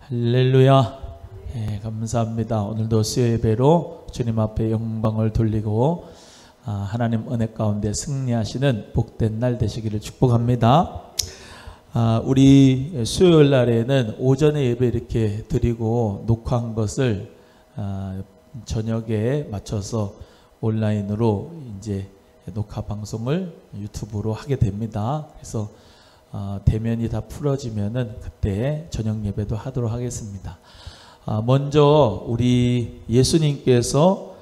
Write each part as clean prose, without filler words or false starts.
할렐루야. 감사합니다. 오늘도 수요 예배로 주님 앞에 영광을 돌리고 하나님 은혜 가운데 승리하시는 복된 날 되시기를 축복합니다. 우리 수요일 날에는 오전에 예배 이렇게 드리고 녹화한 것을 저녁에 맞춰서 온라인으로 이제 녹화 방송을 유튜브로 하게 됩니다. 그래서 대면이 다 풀어지면은 그때 저녁 예배도 하도록 하겠습니다. 먼저 우리 예수님께서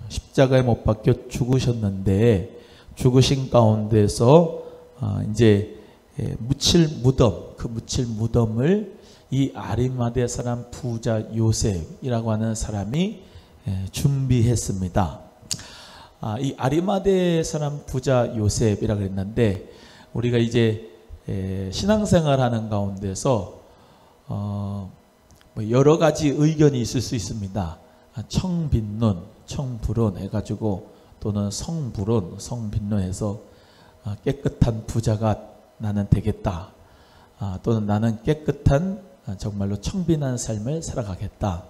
십자가에 못 박혀 죽으셨는데 죽으신 가운데서 이제 묻힐 무덤, 그 묻힐 무덤을 이 아리마대 사람 부자 요셉이라고 하는 사람이 준비했습니다. 이 아리마대 사람 부자 요셉이라고 했는데 우리가 이제 신앙생활 하는 가운데서 여러 가지 의견이 있을 수 있습니다. 청빈론, 청불론 해가지고 또는 성불론, 성빈론해서 깨끗한 부자가 나는 되겠다. 또는 나는 깨끗한 정말로 청빈한 삶을 살아가겠다.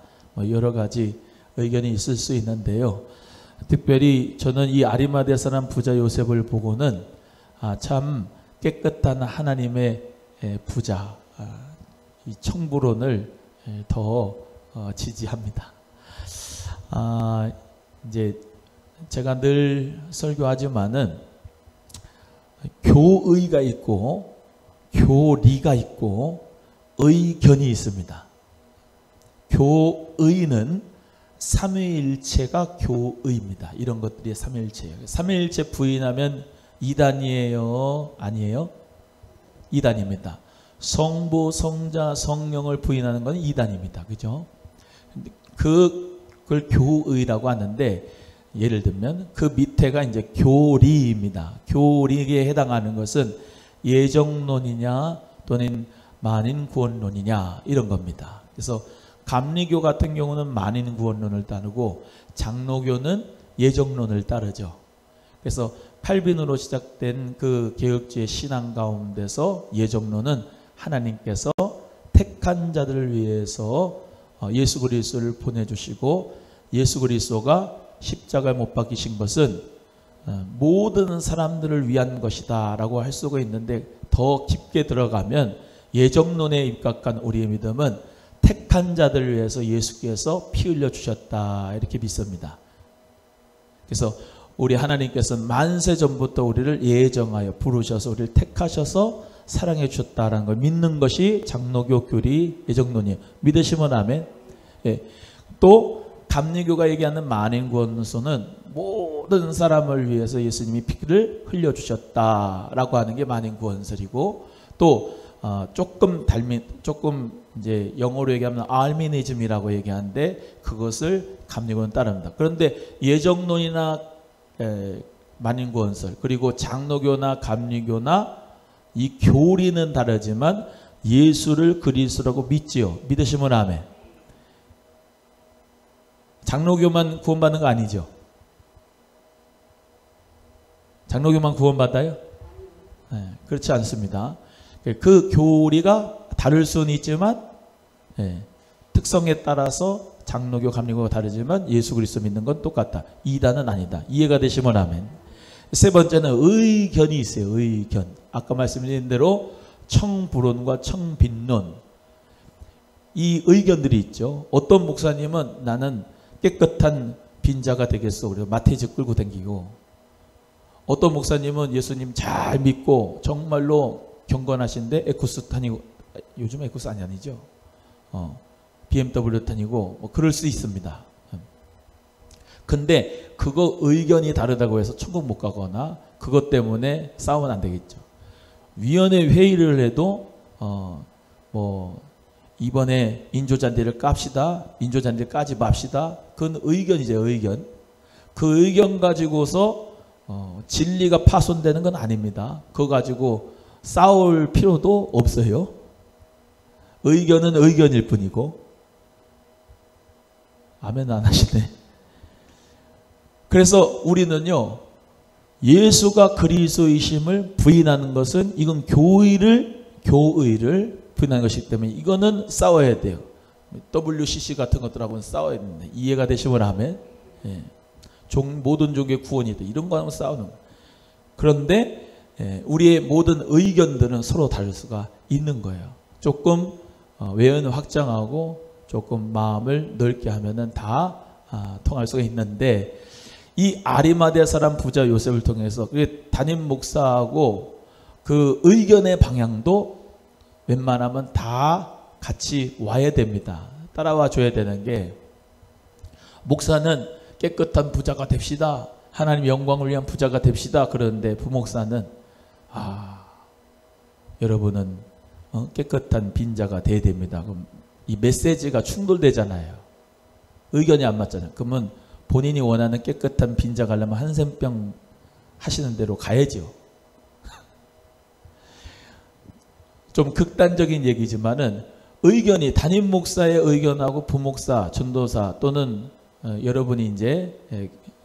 여러 가지 의견이 있을 수 있는데요. 특별히 저는 이 아리마대 사람 부자 요셉을 보고는 참 깨끗한 하나님의 부자, 이 청불론을 더 지지합니다. 이제 제가 늘 설교하지만은 교의가 있고 교리가 있고 의견이 있습니다. 교의는 삼위일체가 교의입니다. 이런 것들이 삼위일체예요. 삼위일체 부인하면 이단이에요? 아니에요? 이단입니다. 성부, 성자, 성령을 부인하는 건 이단입니다. 그죠? 그걸 교의라고 하는데 예를 들면 그 밑에가 이제 교리입니다. 교리에 해당하는 것은 예정론이냐 또는 만인구원론이냐 이런 겁니다. 그래서 감리교 같은 경우는 만인구원론을 따르고 장로교는 예정론을 따르죠. 그래서 칼빈으로 시작된 그 개혁주의 신앙 가운데서 예정론은 하나님께서 택한 자들을 위해서 예수 그리스도를 보내주시고 예수 그리스도가 십자가에 못 박히신 것은 모든 사람들을 위한 것이다 라고 할 수가 있는데 더 깊게 들어가면 예정론에 입각한 우리의 믿음은 택한 자들을 위해서 예수께서 피 흘려 주셨다 이렇게 믿습니다. 그래서 우리 하나님께서는 만세 전부터 우리를 예정하여 부르셔서 우리를 택하셔서 사랑해 주셨다라는 걸 믿는 것이 장로교 교리 예정론이에요. 믿으시면 아멘. 또 감리교가 얘기하는 만인구원론은 모든 사람을 위해서 예수님이 피를 흘려 주셨다라고 하는 게 만인구원설이고 또 조금 이제 영어로 얘기하면 알미니즘이라고 얘기하는데 그것을 감리교는 따릅니다. 그런데 예정론이나 만인구원설 그리고 장로교나 감리교나 이 교리는 다르지만 예수를 그리스도라고 믿지요. 믿으시면 아멘. 장로교만 구원받는 거 아니죠? 장로교만 구원받아요? 네, 그렇지 않습니다. 그 교리가 다를 수는 있지만 특성에 따라서 장로교, 감리교가 다르지만 예수 그리스도 믿는 건 똑같다. 이단은 아니다. 이해가 되시면 아멘. 세 번째는 의견이 있어요. 의견. 아까 말씀드린 대로 청불론과 청빈론. 이 의견들이 있죠. 어떤 목사님은 나는 깨끗한 빈자가 되겠어. 그래서 마태즈 끌고 다니고 어떤 목사님은 예수님 잘 믿고 정말로 경건하신데 에쿠스 다니고 요즘 에쿠스 아니죠? BMW 다니고 뭐 그럴 수 있습니다. 근데 그거 의견이 다르다고 해서 천국 못 가거나 그것 때문에 싸우면 안 되겠죠. 위원회 회의를 해도 뭐 이번에 인조잔디를 깝시다. 인조잔디를 까지 맙시다. 그건 의견이죠. 의견. 그 의견 가지고서 진리가 파손되는 건 아닙니다. 그거 가지고 싸울 필요도 없어요. 의견은 의견일 뿐이고. 아멘 안 하시네. 그래서 우리는요. 예수가 그리스도이심을 부인하는 것은 이건 교의를 부인하는 것이기 때문에 이거는 싸워야 돼요. WCC 같은 것들하고는 싸워야 됩니다. 이해가 되시면 하면 예. 모든 종의 구원이다. 이런 거 하면 싸우는 거예요. 그런데 우리의 모든 의견들은 서로 다를 수가 있는 거예요. 조금 외연을 확장하고 조금 마음을 넓게 하면은 다 통할 수가 있는데, 이 아리마대 사람 부자 요셉을 통해서 담임 목사하고 그 의견의 방향도 웬만하면 다 같이 와야 됩니다. 따라와 줘야 되는 게, 목사는 깨끗한 부자가 됩시다. 하나님 영광을 위한 부자가 됩시다. 그런데 부목사는 여러분은 깨끗한 빈자가 돼야 됩니다. 그럼 이 메시지가 충돌되잖아요. 의견이 안 맞잖아요. 그러면 본인이 원하는 깨끗한 빈자 가려면 한센병 하시는 대로 가야죠. 좀 극단적인 얘기지만은 의견이 담임 목사의 의견하고 부목사, 전도사 또는 여러분이 이제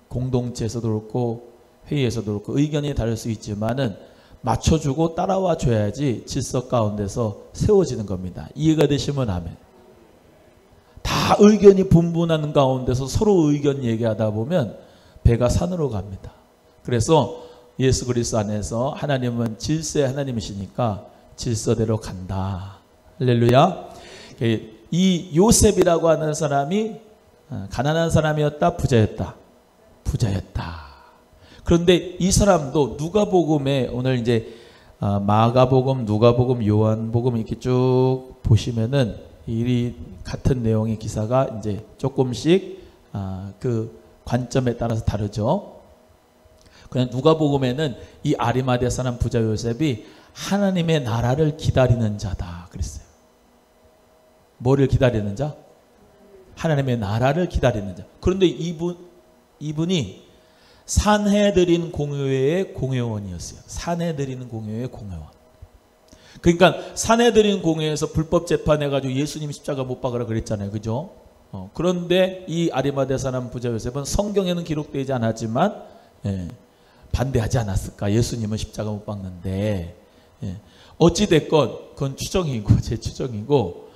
공동체에서도 그렇고 회의에서도 그렇고 의견이 다를 수 있지만은 맞춰주고 따라와 줘야지 질서 가운데서 세워지는 겁니다. 이해가 되시면 아멘. 다 의견이 분분하는 가운데서 서로 의견 얘기하다 보면 배가 산으로 갑니다. 그래서 예수 그리스도 안에서 하나님은 질서의 하나님이시니까 질서대로 간다. 할렐루야. 이 요셉이라고 하는 사람이 가난한 사람이었다, 부자였다? 부자였다. 그런데 이 사람도 누가복음에 오늘 이제 마가복음, 누가복음, 요한복음 이렇게 쭉 보시면은 이 같은 내용의 기사가 이제 조금씩 그 관점에 따라서 다르죠. 그냥 누가복음에는 이 아리마대 사람 부자 요셉이 하나님의 나라를 기다리는 자다 그랬어요. 뭐를 기다리는 자? 하나님의 나라를 기다리는 자. 그런데 이분이 산헤드린 공회의 공회원이었어요. 산헤드린 공회의 공회원. 그러니까 산헤드린 공회에서 불법 재판해가지고 예수님 십자가 못 박으라 그랬잖아요. 그죠? 그런데 이 아리마대 사람 부자 요셉은 성경에는 기록되지 않았지만 반대하지 않았을까? 예수님은 십자가 못 박는데. 어찌됐건 그건 추정이고 제 추정이고,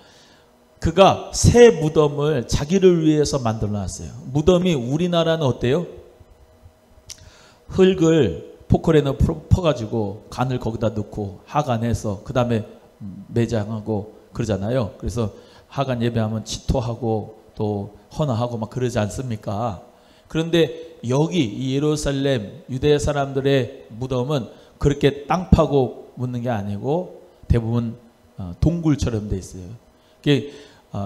그가 새 무덤을 자기를 위해서 만들어 놨어요. 무덤이 우리나라는 어때요? 흙을 포크레인으로 퍼가지고 간을 거기다 넣고 하간해서 그 다음에 매장하고 그러잖아요. 그래서 하간 예배하면 치토하고 또 헌화하고 막 그러지 않습니까? 그런데 여기 이 예루살렘 유대 사람들의 무덤은 그렇게 땅 파고 묻는 게 아니고 대부분 동굴처럼 돼 있어요.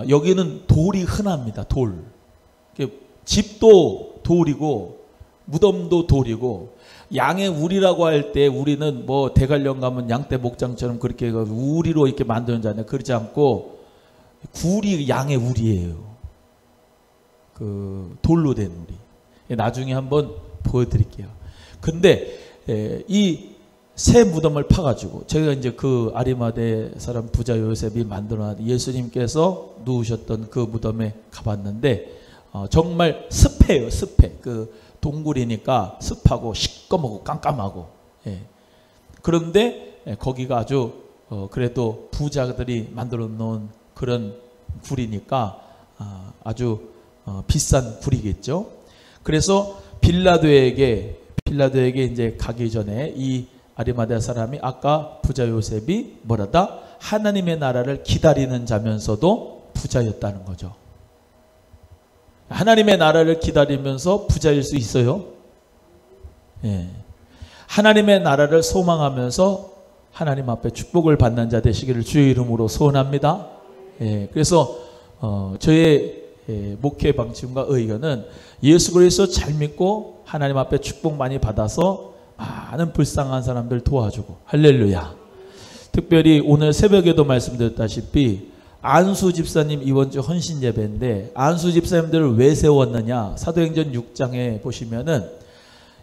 여기는 돌이 흔합니다. 돌. 집도 돌이고 무덤도 돌이고, 양의 우리라고 할 때 우리는 뭐 대관령 가면 양떼 목장처럼 그렇게 우리로 이렇게 만드는 줄 아냐. 그렇지 않고 굴이 양의 우리예요. 그 돌로 된 우리. 나중에 한번 보여드릴게요. 근데 이 새 무덤을 파가지고, 제가 이제 그 아리마대 사람 부자 요셉이 만들어놨던 예수님께서 누우셨던 그 무덤에 가봤는데 정말 습해요. 습해. 그 동굴이니까 습하고 시꺼멓고 깜깜하고. 그런데 거기가 아주 그래도 부자들이 만들어 놓은 그런 굴이니까 아주 비싼 굴이겠죠. 그래서 빌라도에게 이제 가기 전에 이 아리마대 사람이 아까 부자 요셉이 뭐라다? 하나님의 나라를 기다리는 자면서도 부자였다는 거죠. 하나님의 나라를 기다리면서 부자일 수 있어요? 하나님의 나라를 소망하면서 하나님 앞에 축복을 받는 자 되시기를 주의 이름으로 소원합니다. 그래서 저의 목회 방침과 의견은 예수 그리스도 잘 믿고 하나님 앞에 축복 많이 받아서 많은 불쌍한 사람들 도와주고, 할렐루야. 특별히 오늘 새벽에도 말씀드렸다시피 안수 집사님 이번 주 헌신 예배인데, 안수 집사님들을 왜 세웠느냐? 사도행전 6장에 보시면은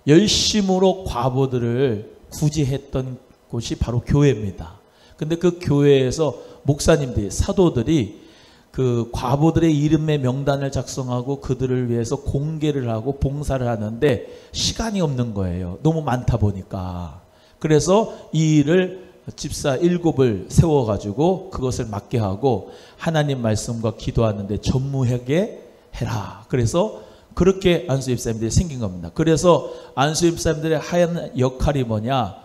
열심으로 과부들을 구제했던 곳이 바로 교회입니다. 근데 그 교회에서 목사님들이, 사도들이 그 과부들의 이름의 명단을 작성하고 그들을 위해서 공개를 하고 봉사를 하는데 시간이 없는 거예요. 너무 많다 보니까. 그래서 이 일을 집사 7을 세워가지고 그것을 맡게 하고 하나님 말씀과 기도하는데 전무하게 해라. 그래서 그렇게 안수집사님들이 생긴 겁니다. 그래서 안수집사님들의 하얀 역할이 뭐냐?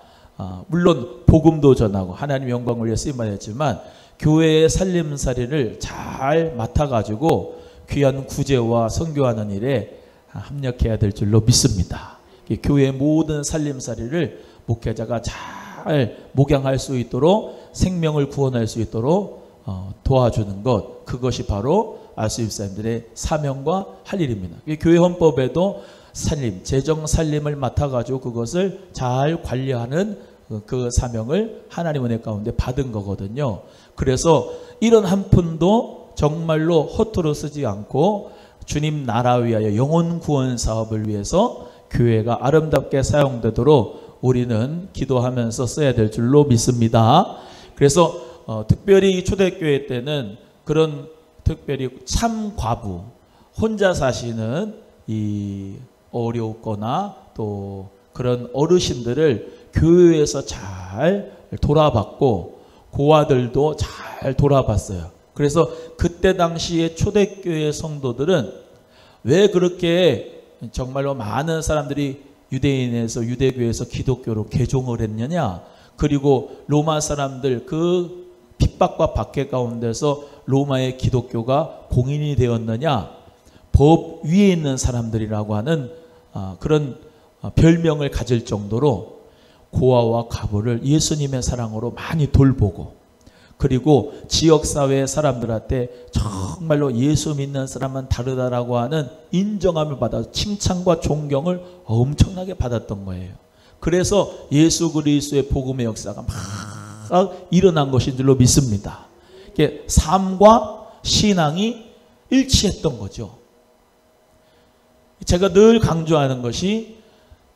물론 복음도 전하고 하나님 영광을 위해 쓰임받았지만 교회의 살림살이를 잘 맡아가지고 귀한 구제와 선교하는 일에 합력해야 될 줄로 믿습니다. 교회의 모든 살림살이를 목회자가 잘 목양할 수 있도록 생명을 구원할 수 있도록 도와주는 것, 그것이 바로 안수집사님들의 사명과 할 일입니다. 교회 헌법에도 살림, 재정 살림을 맡아가지고 그것을 잘 관리하는 그 사명을 하나님 은혜 가운데 받은 거거든요. 그래서 이런 한 푼도 정말로 허투루 쓰지 않고 주님 나라 위하여 영혼 구원 사업을 위해서 교회가 아름답게 사용되도록 우리는 기도하면서 써야 될 줄로 믿습니다. 그래서 특별히 초대교회 때는 그런 특별히 참 과부, 혼자 사시는 이 어렵거나 또 그런 어르신들을 교회에서 잘 돌아봤고 고아들도 잘 돌아봤어요. 그래서 그때 당시에 초대교회 성도들은 왜 그렇게 정말로 많은 사람들이 유대인에서 유대교에서 기독교로 개종을 했느냐, 그리고 로마 사람들 그 핍박과 박해 가운데서 로마의 기독교가 공인이 되었느냐, 법 위에 있는 사람들이라고 하는 그런 별명을 가질 정도로 고아와 과부를 예수님의 사랑으로 많이 돌보고, 그리고 지역사회의 사람들한테 정말로 예수 믿는 사람은 다르다라고 하는 인정함을 받아 칭찬과 존경을 엄청나게 받았던 거예요. 그래서 예수 그리스도의 복음의 역사가 막 일어난 것인 줄로 믿습니다. 삶과 신앙이 일치했던 거죠. 제가 늘 강조하는 것이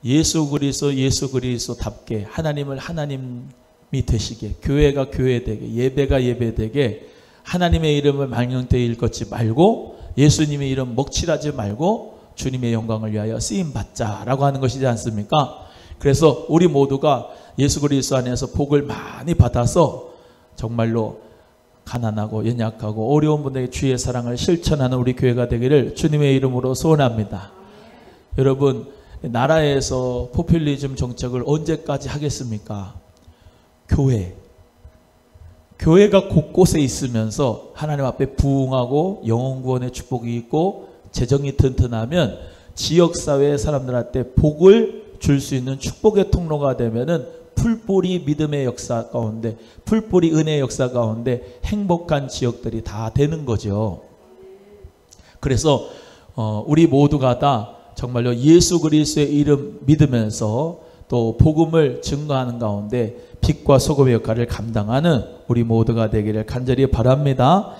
예수 그리스도답게 하나님을 하나님이 되시게, 교회가 교회되게, 예배가 예배되게 하나님의 이름을 망령되이 일컫지 말고 예수님의 이름 먹칠하지 말고 주님의 영광을 위하여 쓰임받자라고 하는 것이지 않습니까? 그래서 우리 모두가 예수 그리스도 안에서 복을 많이 받아서 정말로 가난하고 연약하고 어려운 분들에게 주의 사랑을 실천하는 우리 교회가 되기를 주님의 이름으로 소원합니다. 여러분, 나라에서 포퓰리즘 정책을 언제까지 하겠습니까? 교회가 곳곳에 있으면서 하나님 앞에 부흥하고 영혼 구원의 축복이 있고 재정이 튼튼하면 지역사회의 사람들한테 복을 줄 수 있는 축복의 통로가 되면은 풀뿌리 믿음의 역사 가운데, 풀뿌리 은혜의 역사 가운데 행복한 지역들이 다 되는 거죠. 그래서 우리 모두가 다 정말로 예수 그리스도의 이름 믿으면서 또 복음을 증거하는 가운데 빛과 소금의 역할을 감당하는 우리 모두가 되기를 간절히 바랍니다.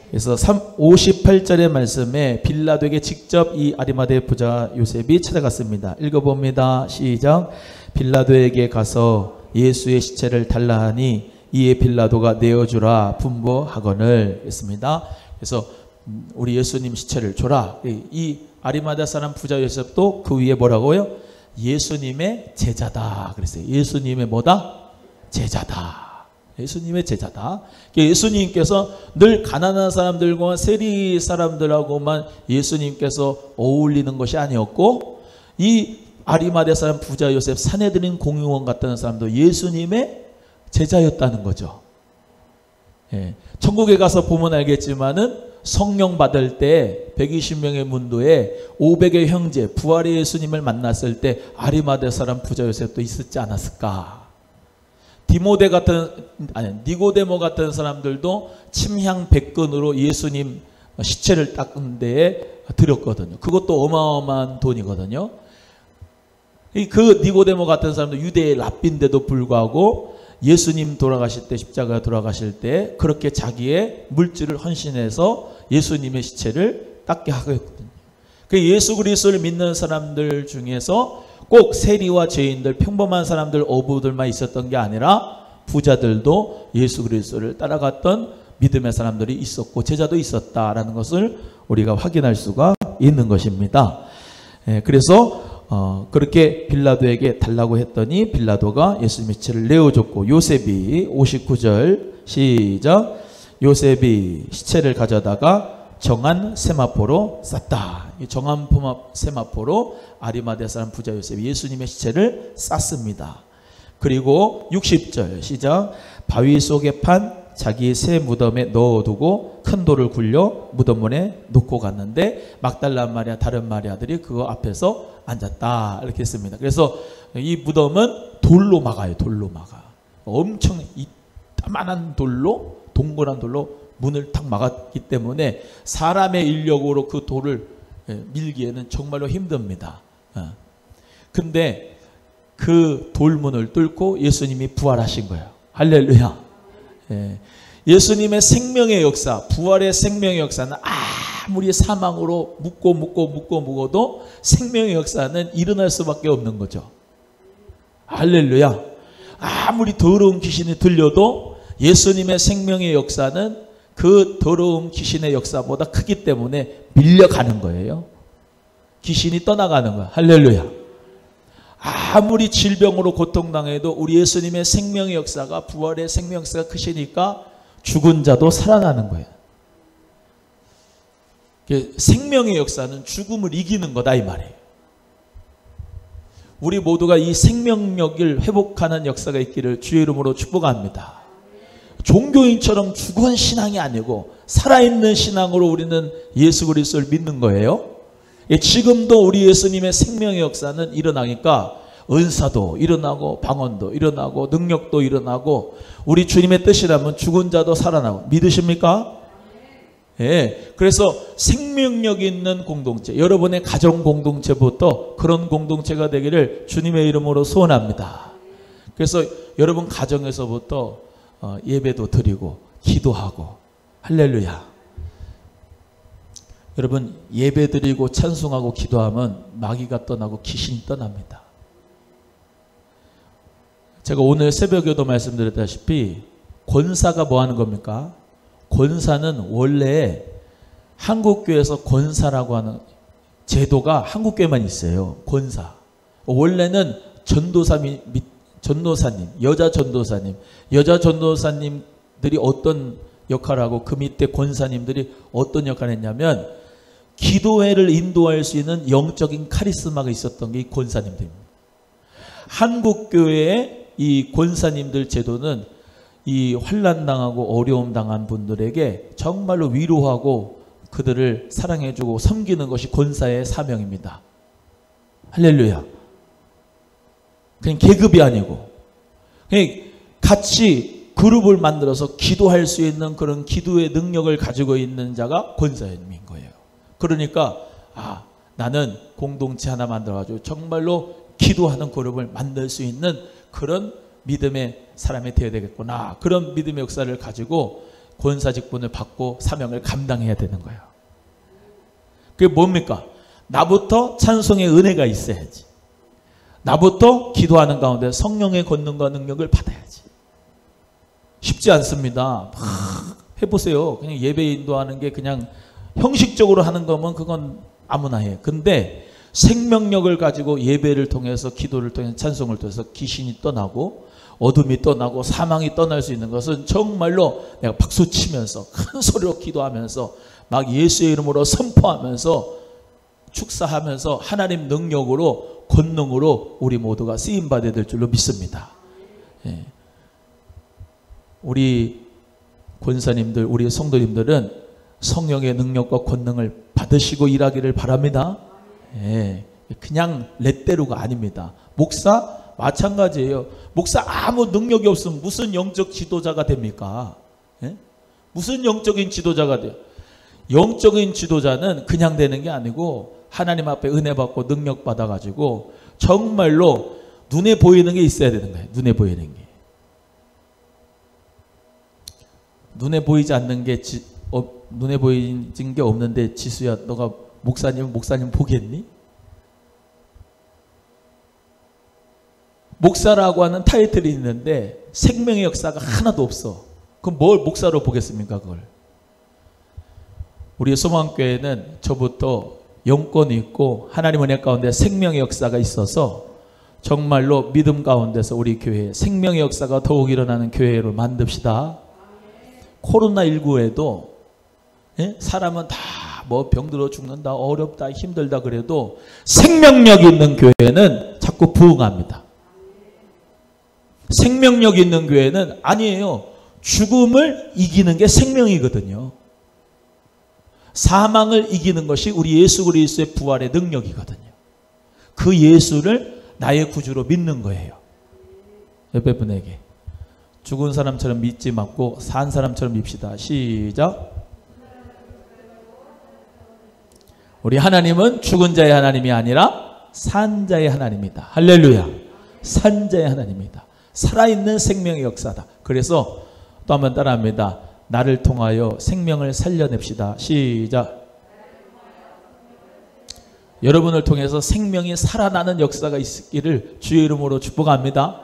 그래서 58절의 말씀에 빌라도에게 직접 이 아리마대 부자 요셉이 찾아갔습니다. 읽어봅니다. 시작. 빌라도에게 가서 예수의 시체를 달라 하니 이에 빌라도가 내어주라 분부하거늘 했습니다. 그래서 우리 예수님 시체를 줘라. 이 아리마대 사람 부자 요셉도 그 위에 뭐라고요? 예수님의 제자다 그랬어요. 예수님의 뭐다? 제자다. 예수님의 제자다. 예수님께서 늘 가난한 사람들과 세리 사람들하고만 예수님께서 어울리는 것이 아니었고, 이 아리마대 사람 부자 요셉, 산헤드린 공의원 같은 사람도 예수님의 제자였다는 거죠. 예. 천국에 가서 보면 알겠지만은 성령 받을 때 120명의 문도에 500의 형제 부활의 예수님을 만났을 때 아리마대 사람 부자 요셉도 있었지 않았을까? 니고데모 같은 사람들도 침향 100근으로 예수님 시체를 닦은 데에 드렸거든요. 그것도 어마어마한 돈이거든요. 그 니고데모 같은 사람도 유대의 랍비인데도 불구하고 예수님 돌아가실 때, 십자가 돌아가실 때 그렇게 자기의 물질을 헌신해서 예수님의 시체를 닦게 하거든요. 그 예수 그리스도를 믿는 사람들 중에서 꼭 세리와 죄인들, 평범한 사람들, 어부들만 있었던 게 아니라 부자들도 예수 그리스도를 따라갔던 믿음의 사람들이 있었고 제자도 있었다라는 것을 우리가 확인할 수가 있는 것입니다. 그래서 그렇게 빌라도에게 달라고 했더니 빌라도가 예수님의 시체를 내어줬고 요셉이 59절 시작. 요셉이 시체를 가져다가 정한 세마포로 쌌다. 이 정한 세마포로 아리마대 사람 부자 요셉이 예수님의 시체를 쌌습니다. 그리고 60절 시작. 바위 속에 판 자기 새 무덤에 넣어두고 큰 돌을 굴려 무덤문에 놓고 갔는데 막달라 마리아 다른 마리아들이 그거 앞에서 앉았다 이렇게 했습니다. 그래서 이 무덤은 돌로 막아요. 돌로 막아. 엄청 이따만한 돌로 동그란 돌로 문을 탁 막았기 때문에 사람의 인력으로 그 돌을 밀기에는 정말로 힘듭니다. 근데 그 돌문을 뚫고 예수님이 부활하신 거예요. 할렐루야. 예수님의 생명의 역사, 부활의 생명의 역사는 아무리 사망으로 묶어도 생명의 역사는 일어날 수밖에 없는 거죠. 할렐루야. 아무리 더러운 귀신이 들려도 예수님의 생명의 역사는 그 더러운 귀신의 역사보다 크기 때문에 밀려가는 거예요. 귀신이 떠나가는 거야. 할렐루야. 아무리 질병으로 고통당해도 우리 예수님의 생명의 역사가 부활의 생명 역사가 크시니까 죽은 자도 살아나는 거예요. 생명의 역사는 죽음을 이기는 거다 이 말이에요. 우리 모두가 이 생명력을 회복하는 역사가 있기를 주의 이름으로 축복합니다. 종교인처럼 죽은 신앙이 아니고 살아있는 신앙으로 우리는 예수 그리스도를 믿는 거예요. 지금도 우리 예수님의 생명의 역사는 일어나니까 은사도 일어나고 방언도 일어나고 능력도 일어나고 우리 주님의 뜻이라면 죽은 자도 살아나고 믿으십니까? 예. 그래서 생명력 있는 공동체, 여러분의 가정 공동체부터 그런 공동체가 되기를 주님의 이름으로 소원합니다. 그래서 여러분 가정에서부터 예배도 드리고 기도하고 할렐루야. 여러분 예배 드리고 찬송하고 기도하면 마귀가 떠나고 귀신이 떠납니다. 제가 오늘 새벽에도 말씀드렸다시피 권사가 뭐 하는 겁니까? 권사는 원래 한국교회에서 권사라고 하는 제도가 한국교회만 있어요. 권사. 원래는 전도사님, 여자 전도사님들이 어떤 역할을 하고 그 밑에 권사님들이 어떤 역할을 했냐면 기도회를 인도할 수 있는 영적인 카리스마가 있었던 게 이 권사님들입니다. 한국교회의 이 권사님들 제도는 이 환난당하고 어려움 당한 분들에게 정말로 위로하고 그들을 사랑해주고 섬기는 것이 권사의 사명입니다. 할렐루야. 그냥 계급이 아니고 그냥 같이 그룹을 만들어서 기도할 수 있는 그런 기도의 능력을 가지고 있는 자가 권사님인 거예요. 그러니까 나는 공동체 하나 만들어가지고 정말로 기도하는 그룹을 만들 수 있는 그런 믿음의 사람이 되어야 되겠구나. 그런 믿음의 역사를 가지고 권사 직분을 받고 사명을 감당해야 되는 거예요. 그게 뭡니까? 나부터 찬송의 은혜가 있어야지. 나부터 기도하는 가운데 성령의 권능과 능력을 받아야지. 쉽지 않습니다. 해보세요. 그냥 예배 인도하는 게 그냥 형식적으로 하는 거면 그건 아무나 해. 근데 생명력을 가지고 예배를 통해서 기도를 통해서 찬송을 통해서 귀신이 떠나고 어둠이 떠나고 사망이 떠날 수 있는 것은 정말로 내가 박수치면서 큰 소리로 기도하면서 막 예수의 이름으로 선포하면서 축사하면서 하나님 능력으로 권능으로 우리 모두가 쓰임받아야 될 줄로 믿습니다. 예. 우리 권사님들, 우리 성도님들은 성령의 능력과 권능을 받으시고 일하기를 바랍니다. 예. 그냥 렛대로가 아닙니다. 목사 마찬가지예요. 목사 아무 능력이 없으면 무슨 영적 지도자가 됩니까? 예? 무슨 영적인 지도자가 돼요? 영적인 지도자는 그냥 되는 게 아니고 하나님 앞에 은혜 받고 능력 받아가지고 정말로 눈에 보이는 게 있어야 되는 거예요. 눈에 보이는 게. 눈에 보이지 않는 게 눈에 보이는 게 없는데 지수야 너가 목사님 보겠니? 목사라고 하는 타이틀이 있는데 생명의 역사가 하나도 없어. 그럼 뭘 목사로 보겠습니까? 그걸. 우리 소망교회는 저부터 영권이 있고 하나님 은혜 가운데 생명의 역사가 있어서 정말로 믿음 가운데서 우리 교회 생명의 역사가 더욱 일어나는 교회로 만듭시다. 코로나19에도 사람은 다 뭐 병들어 죽는다, 어렵다, 힘들다 그래도 생명력 있는 교회는 자꾸 부흥합니다. 생명력 있는 교회는 아니에요. 죽음을 이기는 게 생명이거든요. 사망을 이기는 것이 우리 예수 그리스도의 부활의 능력이거든요. 그 예수를 나의 구주로 믿는 거예요. 옆에 분에게 죽은 사람처럼 믿지 말고 산 사람처럼 밉시다. 시작. 우리 하나님은 죽은 자의 하나님이 아니라 산 자의 하나님이다. 할렐루야. 산 자의 하나님이다. 살아있는 생명의 역사다. 그래서 또 한번 따라합니다. 나를 통하여 생명을 살려냅시다. 시작. 여러분을 통해서 생명이 살아나는 역사가 있기를 주의 이름으로 축복합니다.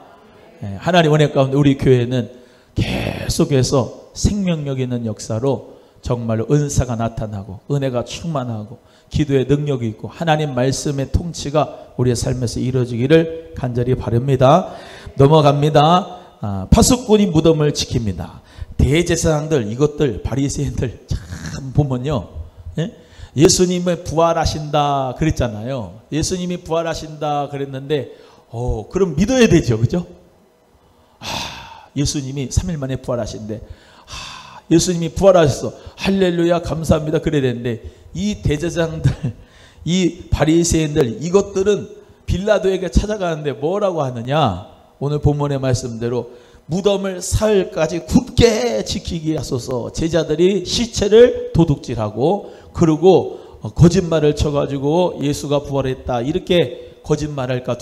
하나님 은혜 가운데 우리 교회는 계속해서 생명력 있는 역사로 정말로 은사가 나타나고 은혜가 충만하고 기도의 능력이 있고 하나님 말씀의 통치가 우리의 삶에서 이루어지기를 간절히 바랍니다. 넘어갑니다. 파수꾼이 무덤을 지킵니다. 대제사장들 이것들 바리새인들 참 보면요, 예수님의 부활하신다 그랬잖아요. 예수님이 부활하신다 그랬는데 그럼 믿어야 되죠, 그죠? 예수님이 3일 만에 부활하신대. 예수님이 부활하셨어. 할렐루야 감사합니다 그래야 되는데 이 대제사장들 이 바리새인들 이것들은 빌라도에게 찾아가는데 뭐라고 하느냐. 오늘 본문의 말씀대로 무덤을 사흘까지 굳게 지키게 하소서. 제자들이 시체를 도둑질하고 그리고 거짓말을 쳐가지고 예수가 부활했다 이렇게 거짓말할까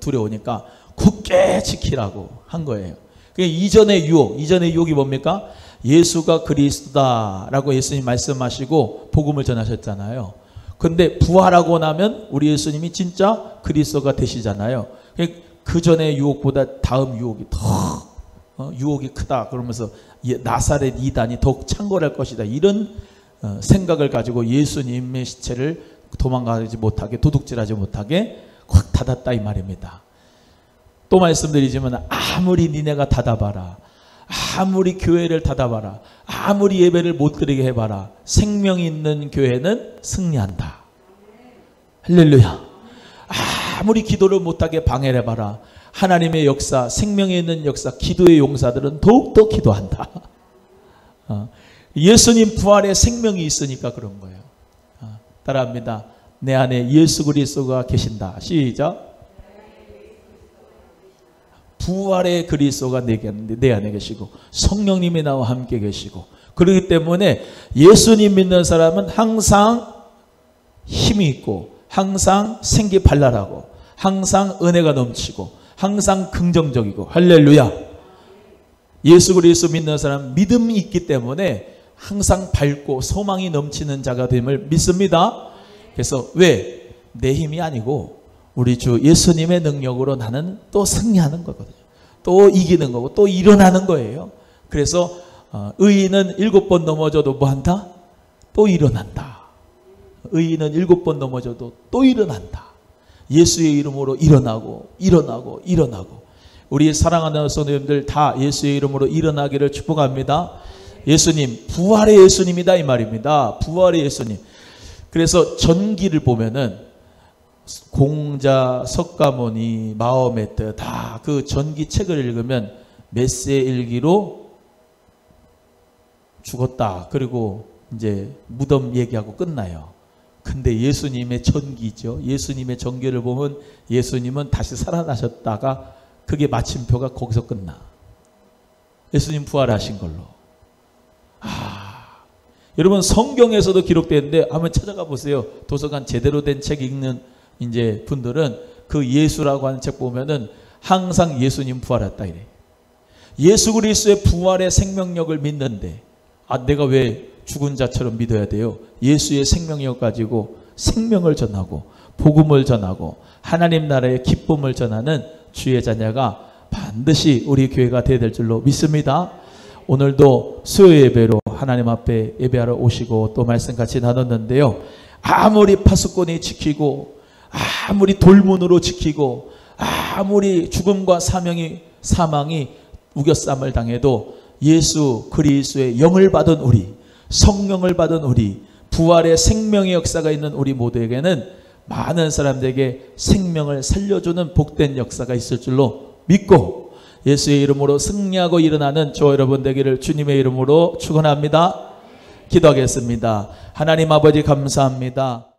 두려우니까 굳게 지키라고 한 거예요. 이전의 유혹이 뭡니까? 예수가 그리스도다라고 예수님 말씀하시고 복음을 전하셨잖아요. 근데 부활하고 나면 우리 예수님이 진짜 그리스도가 되시잖아요. 그 전의 유혹보다 다음 유혹이 더 유혹이 크다 그러면서 나사렛 이단이 더욱 창궐할 것이다 이런 생각을 가지고 예수님의 시체를 도망가지 못하게 도둑질하지 못하게 확 닫았다 이 말입니다. 또 말씀드리지만 아무리 니네가 닫아봐라, 아무리 교회를 닫아봐라, 아무리 예배를 못 드리게 해봐라, 생명 있는 교회는 승리한다. 할렐루야. 아무리 기도를 못하게 방해를 해봐라, 하나님의 역사, 생명에 있는 역사, 기도의 용사들은 더욱더 기도한다. 예수님 부활의 생명이 있으니까 그런 거예요. 따라합니다. 내 안에 예수 그리스도가 계신다. 시작. 부활의 그리스도가 내 안에 계시고 성령님이 나와 함께 계시고 그렇기 때문에 예수님 믿는 사람은 항상 힘이 있고 항상 생기 발랄하고 항상 은혜가 넘치고 항상 긍정적이고 할렐루야. 예수 그리스도 믿는 사람은 믿음이 있기 때문에 항상 밝고 소망이 넘치는 자가 됨을 믿습니다. 그래서 왜? 내 힘이 아니고 우리 주 예수님의 능력으로 나는 또 승리하는 거거든요. 또 이기는 거고 또 일어나는 거예요. 그래서 의인은 7번 넘어져도 뭐한다? 또 일어난다. 의인은 7번 넘어져도 또 일어난다. 예수의 이름으로 일어나고 우리 사랑하는 성도님들 다 예수의 이름으로 일어나기를 축복합니다. 예수님 부활의 예수님이다 이 말입니다. 부활의 예수님. 그래서 전기를 보면은 공자, 석가모니, 마호메트 다 그 전기 책을 읽으면 메세 일기로 죽었다. 그리고 이제 무덤 얘기하고 끝나요. 근데 예수님의 전기죠. 예수님의 전기를 보면 예수님은 다시 살아나셨다가 그게 마침표가 거기서 끝나. 예수님 부활하신 걸로. 여러분 성경에서도 기록되는데 한번 찾아가 보세요. 도서관 제대로 된 책 읽는 이제 분들은 그 예수라고 하는 책 보면은 항상 예수님 부활했다 이래. 예수 그리스도의 부활의 생명력을 믿는데 내가 왜 죽은 자처럼 믿어야 돼요? 예수의 생명력 가지고 생명을 전하고 복음을 전하고 하나님 나라의 기쁨을 전하는 주의 자녀가 반드시 우리 교회가 되어야 될 줄로 믿습니다. 오늘도 수요 예배로 하나님 앞에 예배하러 오시고 또 말씀 같이 나눴는데요. 아무리 파수꾼이 지키고 아무리 돌문으로 지키고 아무리 죽음과 사망이 우겨쌈을 당해도 예수 그리스도의 영을 받은 우리, 성령을 받은 우리, 부활의 생명의 역사가 있는 우리 모두에게는 많은 사람들에게 생명을 살려주는 복된 역사가 있을 줄로 믿고 예수의 이름으로 승리하고 일어나는 저 여러분 되기를 주님의 이름으로 축원합니다. 기도하겠습니다. 하나님 아버지 감사합니다.